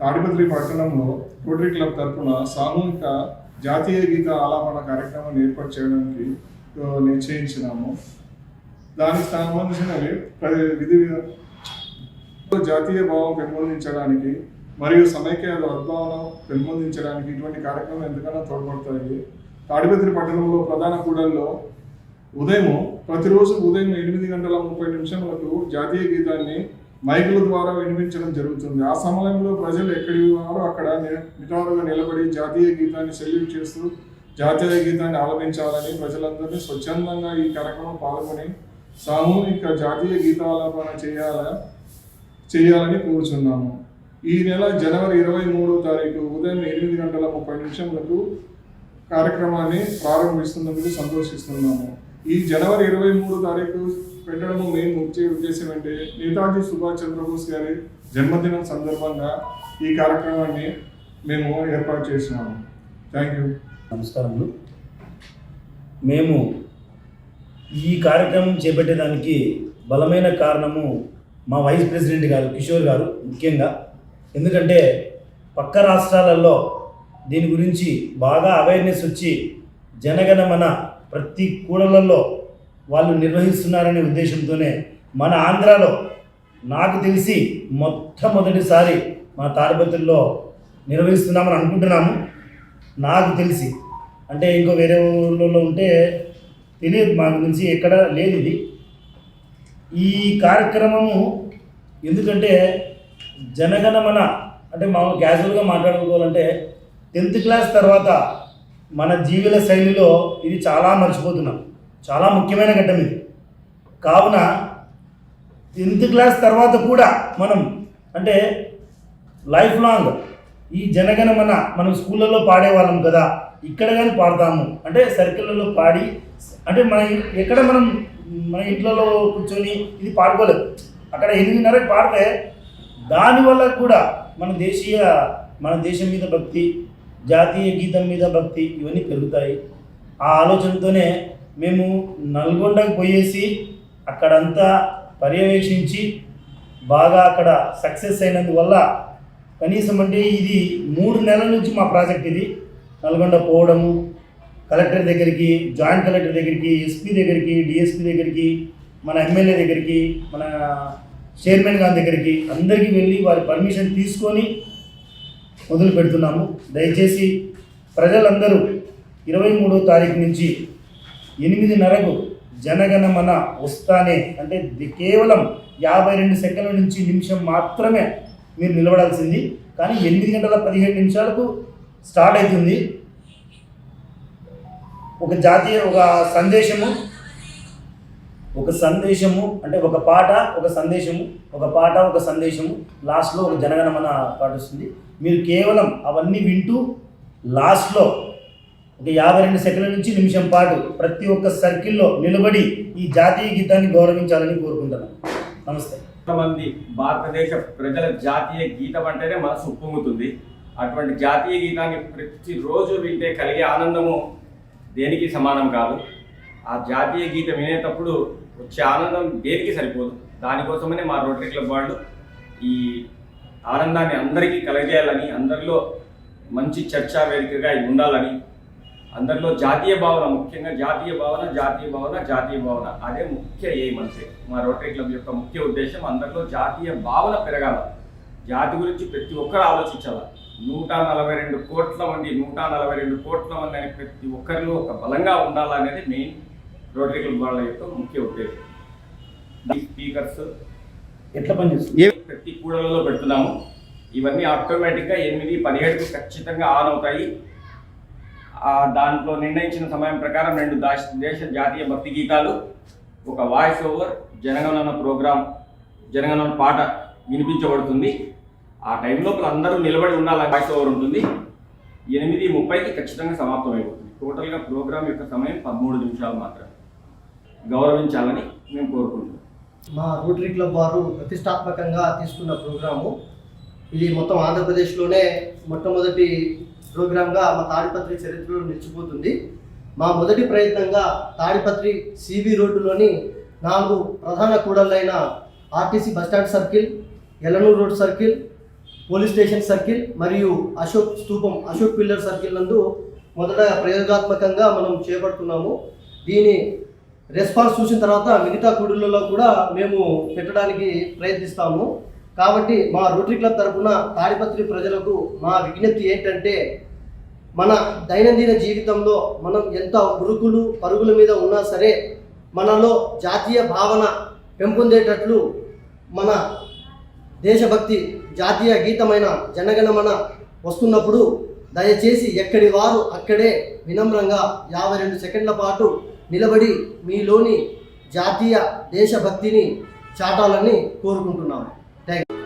తాడిపత్రి పట్టణంలో rotary club తరఫున సామూహిక జాతీయ గీత ఆలాపన కార్యక్రమాన్ని ఏర్పాటు చేయడానికి నిశ్చయించినాము. దానికి సంబంధించిన విధి జాతీయ భావం పెంపొందించడానికి మరియు సమైక్య ఉద్భావన పెంపొందించడానికి ఇటువంటి కార్యక్రమం ఎంతగానో తోడ్పడతాయి. తాడిపత్రి పట్టణంలో ప్రధాన కూడల్లో ప్రతిరోజు ఉదయం 8:30 జాతీయ గీతాన్ని మైకుల ద్వారా వినిపించడం జరుగుతుంది. ఆ సమయంలో ప్రజలు ఎక్కడి వారో అక్కడ నిటారుగా నిలబడి జాతీయ గీతాన్ని సెల్యూట్ చేస్తూ జాతీయ గీతాన్ని ఆలపించాలని ప్రజలందరినీ స్వచ్ఛందంగా ఈ కార్యక్రమం పాల్గొని సామూహిక జాతీయ గీతాలాపన చేయాలని కోరుచున్నాము. ఈ నెల జనవరి 23వ తారీఖు ఉదయం 8:30 కార్యక్రమాన్ని ప్రారంభిస్తున్నందుకు సంతోషిస్తున్నాము. ఈ జనవరి 23వ తారీఖు పెట్టడం మెయిన్ ముఖ్య ఉద్దేశం అంటే నేతాజీ సుభాష్ చంద్రబోస్ గారి జన్మదినం సందర్భంగా ఈ కార్యక్రమాన్ని మేము ఏర్పాటు చేసినాము. Thank you. నమస్కారములు. మేము ఈ కార్యక్రమం చేపట్టేదానికి బలమైన కారణము మా వైస్ ప్రెసిడెంట్ గారు కిషోర్ గారు ముఖ్యంగా. ఎందుకంటే పక్క రాష్ట్రాలలో దీని గురించి బాగా అవేర్నెస్ వచ్చి జనగణమన ప్రతి కూడలలో వాళ్ళు నిర్వహిస్తున్నారనే ఉద్దేశంతోనే మన ఆంధ్రాలో నాకు తెలిసి మొట్టమొదటిసారి మన తాడిపత్రిలో నిర్వహిస్తున్నామని అనుకుంటున్నాము. నాకు తెలిసి అంటే ఇంకో వేరే ఊళ్ళలో ఉంటే తెలియదు, మా గురించి ఎక్కడ లేదు ఇది. ఈ కార్యక్రమము ఎందుకంటే జనగణమన అంటే మామూలు క్యాజువల్గా మాట్లాడుకోవాలంటే 10th క్లాస్ తర్వాత మన జీవన శైలిలో ఇది చాలా మర్చిపోతున్నాం. చాలా ముఖ్యమైన ఘట్టం ఇది. కావున 10th క్లాస్ తర్వాత కూడా మనం అంటే లైఫ్ లాంగ్ ఈ జనగణమన మనం స్కూళ్ళల్లో పాడేవాళ్ళం కదా, ఇక్కడ కానీ పాడతాము అంటే సర్కిళ్ళలో పాడి అంటే మనం ఇంట్లో కూర్చొని ఇది పాడుకోలేదు. అక్కడ 8:30 పాడితే దానివల్ల కూడా మన దేశం మీద భక్తి, జాతీయ గీతం మీద భక్తి ఇవన్నీ పెరుగుతాయి. ఆ ఆలోచనతోనే మేము నల్గొండకు పోయేసి అక్కడంతా పర్యవేక్షించి బాగా అక్కడ సక్సెస్ అయినందువల్ల కనీసం అంటే ఇది 3 నెలల నుంచి మా ప్రాజెక్ట్ ఇది. నల్గొండ పోవడము, కలెక్టర్ దగ్గరికి, జాయింట్ కలెక్టర్ దగ్గరికి, ఎస్పీ దగ్గరికి, డిఎస్పీ దగ్గరికి, మన ఎమ్మెల్యే దగ్గరికి, మన చైర్మన్ గారి దగ్గరికి అందరికీ వెళ్ళి వారి పర్మిషన్ తీసుకొని మొదలు పెడుతున్నాము. దయచేసి ప్రజలందరూ 23వ తారీఖు నుంచి 8:30 జనగణమన వస్తానే అంటే కేవలం 52 సెకండ్ల నుంచి నిమిషం మాత్రమే మీరు నిలబడాల్సింది. కానీ 8:15 స్టార్ట్ అవుతుంది. ఒక సందేశము అంటే ఒక పాట ఒక సందేశము లాస్ట్లో ఒక జనగణమన పాట వస్తుంది. మీరు కేవలం అవన్నీ వింటూ లాస్ట్లో ఒక 52 సెకండ్ల నుంచి నిమిషం పాటు ప్రతి ఒక్క సర్కిల్లో నిలబడి ఈ జాతీయ గీతాన్ని గౌరవించాలని కోరుకుంటున్నాను. నమస్తే. కొంతమంది భారతదేశ ప్రజల జాతీయ గీతం అంటేనే మనసు ఉప్పొంగుతుంది. అటువంటి జాతీయ గీతాన్ని ప్రతిరోజు వింటే కలిగే ఆనందము దేనికి సమానం కాదు. ఆ జాతీయ గీతం వినేటప్పుడు వచ్చే ఆనందం దేనికి సరిపోదు. దానికోసమనే మా రోటరీ క్లబ్ వాళ్ళు ఈ ఆనందాన్ని అందరికీ కలగజేయాలని, అందరిలో మంచి చర్చా వేదికగా ఇది ఉండాలని, అందరిలో జాతీయ భావన, ముఖ్యంగా జాతీయ భావన అదే ముఖ్య ఎయిమ్ అంతే. మా రోటరీ క్లబ్ యొక్క ముఖ్య ఉద్దేశం అందరిలో జాతీయ భావన పెరగాల, జాతి గురించి ప్రతి ఒక్కరు ఆలోచించాలి. 142 కోట్ల మంది అని ప్రతి ఒక్కరిలో ఒక బలంగా ఉండాలనేది మెయిన్ రోటరీ క్లబ్ వాళ్ళ యొక్క ముఖ్య ఉద్దేశం. ఈ స్పీకర్స్ ఎట్లా పనిచేస్తుంది ప్రతి కూడలలో పెడుతున్నాము. ఇవన్నీ ఆటోమేటిక్గా 8:17 ఖచ్చితంగా ఆన్ అవుతాయి. దాంట్లో నిర్ణయించిన సమయం ప్రకారం 2 దేశ జాతీయ భక్తి గీతాలు, ఒక voice over Janaganamana programme, Janaganamana పాట వినిపించబడుతుంది. ఆ టైంలో అందరూ నిలబడి ఉండాలి. వాయిస్ ఓవర్ ఉంటుంది. 8:30కి ఖచ్చితంగా సమాప్తం అయిపోతుంది. టోటల్గా ప్రోగ్రామ్ యొక్క సమయం 13 నిమిషాలు మాత్రమే. గౌరవించాలని మేము కోరుకుంటున్నాం. మా రోటరీ క్లబ్ వారు ప్రతిష్టాత్మకంగా తీసుకున్న ప్రోగ్రాము ఇది మొత్తం ఆంధ్రప్రదేశ్లోనే మొట్టమొదటి ప్రోగ్రామ్గా మా తాడిపత్రి చరిత్రలో నిలిచిపోతుంది. మా మొదటి ప్రయత్నంగా తాడిపత్రి సిబి రోడ్డులోని 4 ప్రధాన కూడళ్ళైన RTC bus stand circle, Yellanur road circle, police station circle మరియు అశోక్ స్తూపం, అశోక్ పిల్లర్ సర్కిల్ నందు మొదట ప్రయోగాత్మకంగా మనం చేపడుతున్నాము. దీని రెస్పాన్స్ చూసిన తర్వాత మిగతా కూడులలో కూడా మేము పెట్టడానికి ప్రయత్నిస్తాము. కాబట్టి మా రోటరీ క్లబ్ తరఫున తాడిపత్రి ప్రజలకు మా విజ్ఞప్తి ఏంటంటే, మన దైనందిన జీవితంలో మనం ఎంత ఉరుకులు పరుగుల మీద ఉన్నా సరే మనలో జాతీయ భావన పెంపొందేటట్లు మన దేశభక్తి జాతీయ గీతమైన జనగణమన వస్తున్నప్పుడు దయచేసి ఎక్కడి వారు అక్కడే వినమ్రంగా 52 సెకండ్ల పాటు నిలబడి మీలోని జాతీయ దేశభక్తిని చాటాలని కోరుకుంటున్నాము. Thank you.